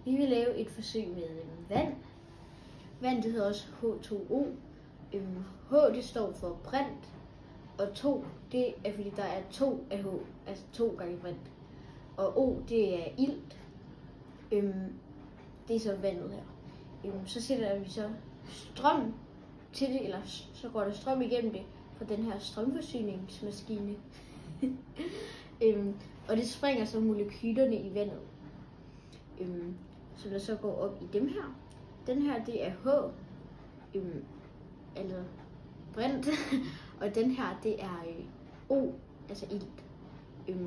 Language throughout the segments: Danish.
Vi vil lave et forsøg med vand. Vand, det hedder også H2O. H, det står for brint, og 2, det er fordi der er 2 af H, altså 2 gange brint. Og O, det er ilt. Det er så vandet her. Så sætter vi så strøm til det, eller så går der strøm igennem det fra den her strømforsyningsmaskine. Og det springer så molekylerne i vandet, som der så går op i dem her. Den her, det er H, altså brint, og den her, det er O, altså ilt.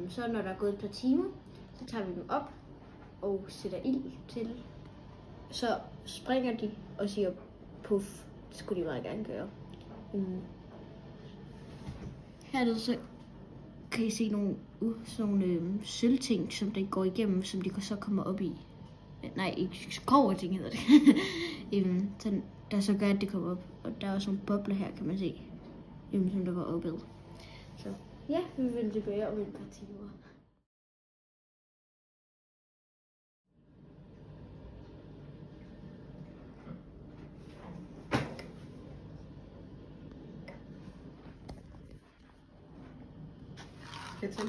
Så når der er gået et par timer, så tager vi dem op og sætter ild til. Så springer de og siger puff. Det skulle de meget gerne gøre. Hernede så kan I se nogle sølvting, som det går igennem, som de så kommer op i. Nej, ikke koverting hedder det. Der så gør, at det kommer op. Og der er også nogle bobler her, kan man se, som der går opad. Så ja, vi vil tilbage om et par timer. Fedt.